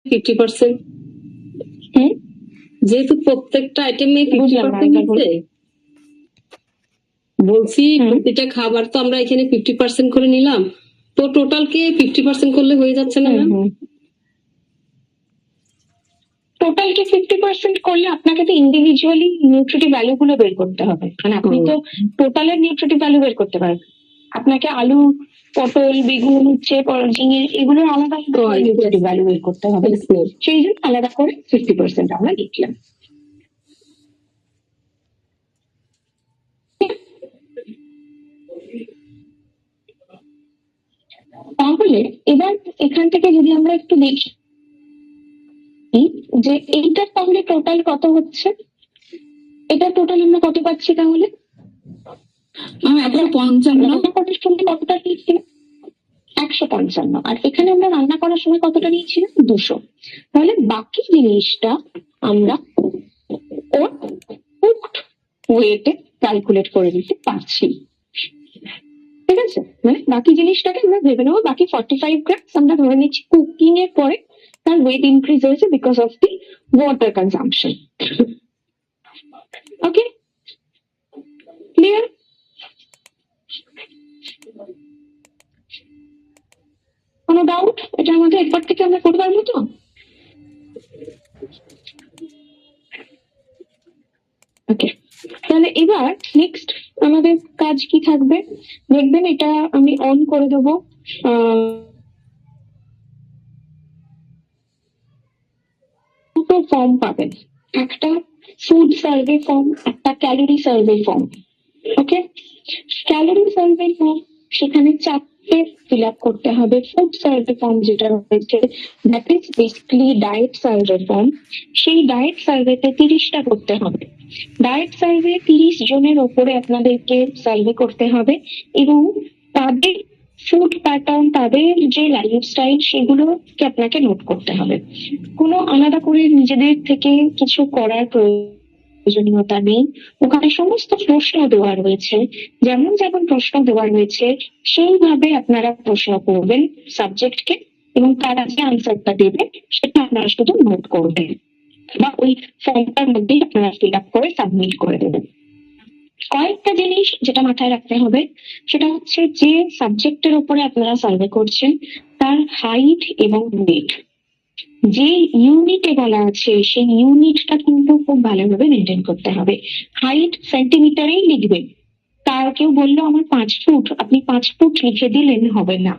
50%। হুম, যেহেতু প্রত্যেকটা আইটেমে বুঝলাম না 50% এটা বলুন। আছে, বলছি হুম। প্রতিটা খাবার তো আমরা এখানে 50% করে নিলাম, তো টোটালকে 50% করলে হয়ে যাচ্ছে না ম্যাম? টোটালকে 50% করলে আপনাকে তো ইন্ডিভিজুয়ালি নিউট্রিটিভ ভ্যালু গুলো বের করতে হবে, মানে আপনি তো টোটালের নিউট্রিটিভ ভ্যালু বের করতে পারবেন। আপনাকে আলু, পটল, বেগুন, উচ্ছে, ঝিঙে এগুলোর আলাদা নিউট্রিটিভ ভ্যালু বের করতে হবে, Yes, ma'am. সেই জন্য আলাদা করে 50% আমরা লিখলাম। তাহলে এবার এখান থেকে যদি আমরা একটু দেখি যে এইটার তাহলে টোটাল কত হচ্ছে, এটা টোটাল আমরা কত পাচ্ছি তাহলে? এখন 55। রান্না করার সময় কতটা নিয়েছিল? 155। আর এখানে আমরা রান্না করার সময় কতটা নিয়েছিলাম? 200। তাহলে বাকি জিনিসটা আমরা ওর কুকড ওয়েটে ক্যালকুলেট করে দিতে পারছি, ঠিক আছে? মানে বাকি জিনিসটাকে আমরা ভেবে নেবো বাকি 45 গ্রামস আমরা ধরে নিচ্ছি কুকিং এর পরে তার ওয়েট ইনক্রিজ হয়েছে because of the water consumption. Okay, clear? কোনো ডাউট এটার মধ্যে? একবার থেকে আমরা করতে পারবো তো? ওকে, তাহলে এবার নেক্সট আমাদের কাজ কি থাকবে দেখবেন, এটা আমি অন করে দেবো। দুটো ফর্ম পাবেন, একটা ফুড সার্ভে ফর্ম, একটা ক্যালোরি সার্ভে ফর্ম। ওকে, ক্যালোরি সার্ভে ফর্ম সেখানে 4টে ফিল আপ করতে হবে। ফুড সার্ভে ফর্ম যেটা রয়েছে that is basically diet survey form, সেই ডায়েট সার্ভেতে 30টা করতে হবে। ডায়েট সার্ভে 30 জনের ওপরে আপনাদেরকে সার্ভে করতে হবে এবং তাদের ফুড প্যাটার্ন, তাদের যে লাইফস্টাইল সেগুলোকে আপনাকে নোট করতে হবে। কোনো আলাদা করে নিজেদের থেকে কিছু করার প্রয়োজনীয়তা নেই, ওখানে সমস্ত প্রশ্ন দেওয়া রয়েছে, যেমন যেমন প্রশ্ন দেওয়া রয়েছে সেইভাবে আপনারা প্রশ্ন করবেন সাবজেক্টকে এবং তারা যে আনসারটা দেবে সেটা আপনারা শুধু নোট করবেন বা ওই ফর্মটার মধ্যে আপনারা ফিল আপ করে সাবমিট করে দেবেন। কয়েকটা জিনিস যেটা মাথায় রাখতে হবে সেটা হচ্ছে যে সাবজেক্টের উপরে আপনারা সার্ভে করছেন তার হাইট এবং ওয়েট যে ইউনিটে বলা আছে সেই ইউনিটটা কিন্তু খুব ভালোভাবে মেনটেন করতে হবে। হাইট সেন্টিমিটারেই লিখবেন, তার কেউ বললো আমার 5 ফুট, আপনি 5 ফুট লিখে দিলেন হবে না,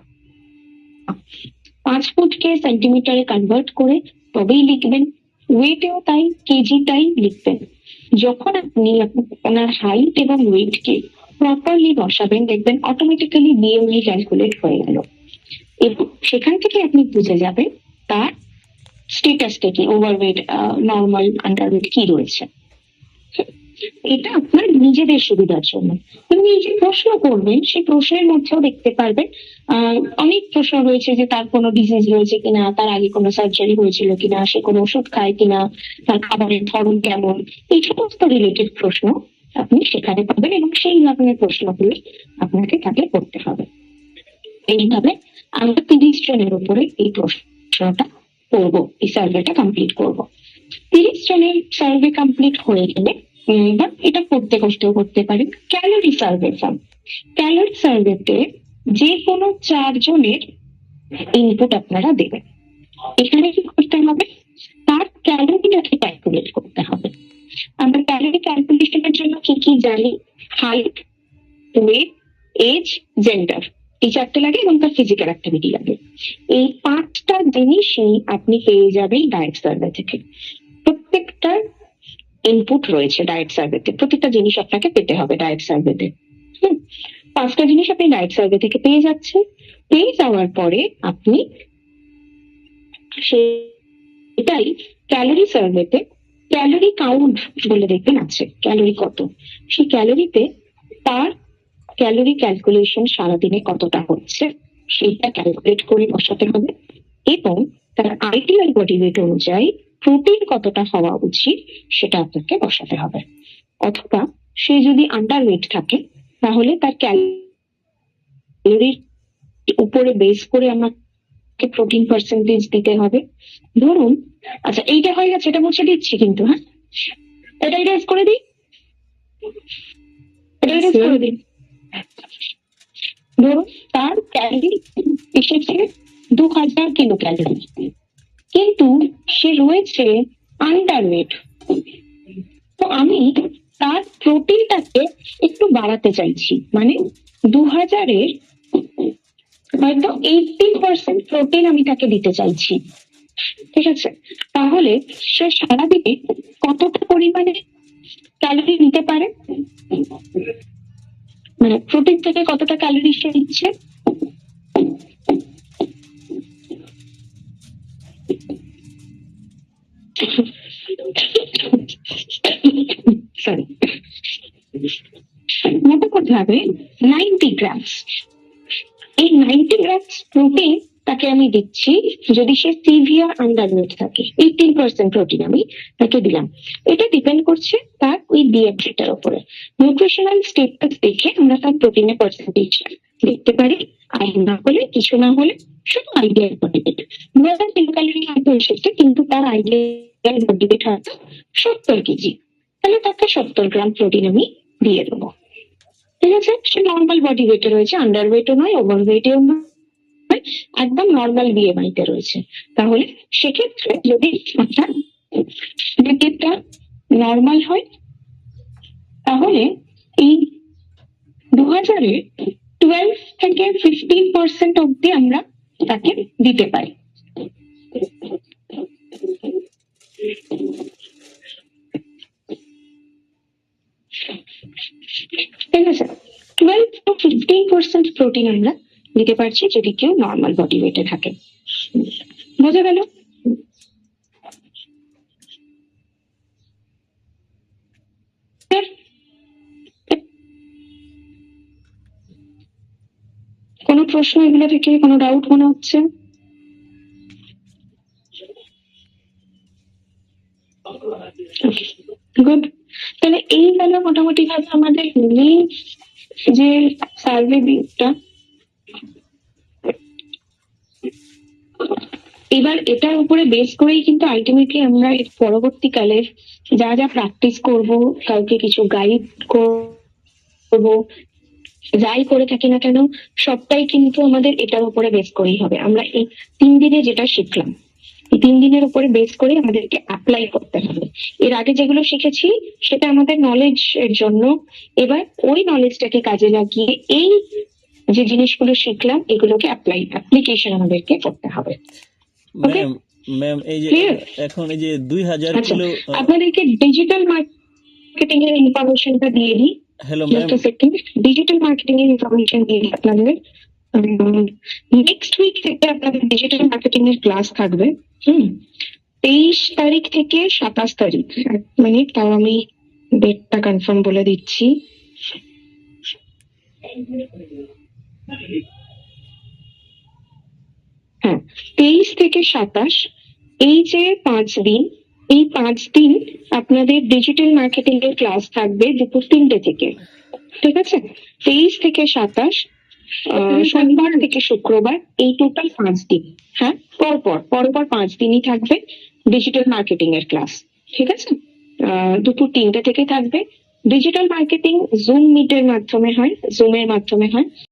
5 ফুটকে সেন্টিমিটারে কনভার্ট করে তবেই লিখবেন। ওয়েটেও তাই, কেজিটাই লিখবেন। যখন আপনি আপনার হাইট এবং ওয়েটকে প্রপারলি বসাবেন দেখবেন অটোমেটিক্যালি বিএমআই ক্যালকুলেট হয়ে গেল এবং সেখান থেকে আপনি বুঝে যাবেন তার স্টেটাসটা কি, ওভারওয়েট, নর্মাল, আন্ডারওয়েট কি রয়েছে। এটা আপনার নিজেদের সুবিধার জন্য। আপনি যে প্রশ্ন করবেন সেই প্রশ্নের মধ্যেও দেখতে পারবেন অনেক প্রশ্ন রয়েছে যে তার কোনো ডিজিজ রয়েছে কিনা, তার আগে কোনো সার্জারি হয়েছিল কিনা, সে কোনো ওষুধ খায় কিনা, তার খাবারের ধরন কেমন, এই সমস্ত রিলেটেড প্রশ্ন আপনি সেখানে পাবেন এবং সেই ধরনের প্রশ্নগুলি আপনাকে তাকে করতে হবে। এইভাবে আমরা 30 জনের উপরে এই প্রশ্নটা করবো, এই সার্ভেটা কমপ্লিট করবো। 30 জনের সার্ভে কমপ্লিট হয়ে গেলে এবার এটা করতে করতে পারেন ক্যালোরি সার্ভে ফর্ম। ক্যালোরি সার্ভেতে যে কোনো 4 জনের ইনপুট আপনারা দেবেন। এখানে কি করতে হবে, তার ক্যালোরিটাকে ক্যালকুলেট করতে হবে। আমরা ক্যালোরি ক্যালকুলেশনের জন্য কি কি জানি? হাইট, ওয়েট, এজ, জেন্ডার, এই 4টে লাগে এবং তার ফিজিক্যাল অ্যাক্টিভিটি লাগে। এই 5টা জিনিসই আপনি পেয়ে যাবেন ডায়েট সার্ভে থেকে। প্রত্যেকটা ইনপুট রয়েছে ডায়েট সার্ভেতে, প্রত্যেকটা জিনিস আপনাকে পেতে হবে ডায়েট সার্ভেতে। 5টা জিনিস আপনি ডায়েট সার্ভে থেকে পেয়ে যাচ্ছেন। পেয়ে যাওয়ার পরে আপনি সেটাই ক্যালোরি সার্ভেতে ক্যালোরি কাউন্ট বলে দেখবেন আছে, ক্যালোরি কত, সেই ক্যালোরিতে তার ক্যালোরি ক্যালকুলেশন সারাদিনে কতটা হচ্ছে সেটা ক্যালকুলেট করে বসাতে হবে এবং তার আইডিয়াল বডি ওয়েট অনুযায়ী প্রোটিন কতটা হওয়া উচিত সেটা আপনাকে বসাতে হবে। অথবা সে যদি আন্ডার ওয়েট থাকে তাহলে তার ক্যালোরির উপরে বেস করে আমরা আপনাকে প্রোটিন পার্সেন্টেজ দিতে হবে। ধরুন, আচ্ছা এইটা হয়ে গেছে, এটা মুছে দিচ্ছি কিন্তু, হ্যাঁ এটা ইরেজ করে দিই, এটা ইরেজ করে দিই। ধরুন তার ক্যালোরি এসেছে 2000 কিলো ক্যালোরি, কিন্তু সে রয়েছে আন্ডারওয়েট। তো আমি তার প্রোটিনটাকে একটু বাড়াতে চাইছি, মানে 2000-এর হয়তো 80% প্রোটিন আমি তাকে দিতে চাইছি। ঠিক আছে, তাহলে সে সারাদিনে কতটা পরিমাণে ক্যালোরি নিতে পারে, মানে প্রোটিন থেকে কতটা ক্যালোরি সে নিচ্ছে? সরি, মোটা করতে হবে 90 গ্রামস। এই 90 গ্রামস প্রোটিন তাকে আমি দিচ্ছি যদি সে সিভিয়ার আন্ডারওয়েট থাকে। 18% প্রোটিন আমি তাকে দিলাম। এটা ডিপেন্ড করছে তার ওই ডিএটটার উপরে। নিউট্রিশনাল স্টেটাস দেখে আমরা তার প্রোটিনের পার্সেন্টেজ দেখতে পারি। আর না হলে, কিছু না হলে শুধু ideal body weight 2000 kilo calorie হয়তো এসেছে, কিন্তু তার আইডিয়াল বডি ওয়েট হয়তো 70 কেজি, তাহলে তাকে 70 গ্রাম প্রোটিন আমি দিয়ে দেবো। ঠিক আছে, সে নর্মাল বডি ওয়েটে রয়েছে, আন্ডার ওয়েটও নয়, ওভার ওয়েটেও নয়, একদম নর্মাল বিএমআইতে রয়েছে। তাহলে সেক্ষেত্রে যদি আপনার লিপিডটা নর্মাল হয়, তাহলে এই 2000-এ 12 থেকে 15% অব্দি আমরা তাকে দিতে পারি। ঠিক আছে, 12 to 15% প্রোটিন আমরা দিতে পারছি যদি কেউ নর্মাল বডি ওয়েটে থাকে। বোঝা গেল? কোনো প্রশ্ন এগুলো থেকে, কোনো ডাউট মনে হচ্ছে? গুড। তাহলে এই গেল মোটামুটি ভাবে আমাদের মেইন যে সার্ভে দিকটা। এবার এটার উপরে বেস করেই কিন্তু আলটিমেটলি আমরা এর পরবর্তীকালে যা যা প্র্যাকটিস করব, কাউকে কিছু গাইড করব, যাই করে থাকি না কেন, সবটাই কিন্তু আমাদের এটার উপরে বেস করেই হবে। আমরা এই 3 দিনে যেটা শিখলাম, এই 3 দিনের উপরে বেস করে আমাদেরকে অ্যাপ্লাই করতে হবে। এর আগে যেগুলো শিখেছি সেটা আমাদের নলেজ এর জন্য, এবার ওই নলেজটাকে কাজে লাগিয়ে এই যে জিনিসগুলো শিখলাম এগুলোকে অ্যাপ্লিকেশন আমাদেরকে করতে হবে। ওকে ম্যাম, এই যে ক্লিয়ার? এখন এই যে 2000 আচ্ছা, কিলো। আপনাদেরকে ডিজিটাল মার্কেটিং এর ইনফরমেশনটা দিয়ে দিই। হ্যালো জাস্ট ম্যাম, আ সেকেন্ড, ডিজিটাল মার্কেটিং এর ইনফরমেশন দিয়ে দিই আপনাদের। নেক্সট উইক থেকে আপনাদের ডিজিটাল মার্কেটিং এর ক্লাস থাকবে। 23 তারিখ থেকে 27 তারিখ। এক মিনিট, তাও আমি ডেটটা কনফার্ম বলে দিচ্ছি। হ্যাঁ, 23 থেকে 27, এই যে 5 দিন, এই 5 দিন আপনাদের ডিজিটাল মার্কেটিং এর ক্লাস থাকবে দুপুর 3টে থেকে। ঠিক আছে, 23 থেকে 27, সোমবার থেকে শুক্রবার, এই টোটাল 5 দিন। হ্যাঁ, পরপর 5 দিনই থাকবে ডিজিটাল মার্কেটিং এর ক্লাস। ঠিক আছে, দুপুর 3টে থেকে থাকবে। ডিজিটাল মার্কেটিং জুম মিটের মাধ্যমে হয়, জুমের মাধ্যমে হয়।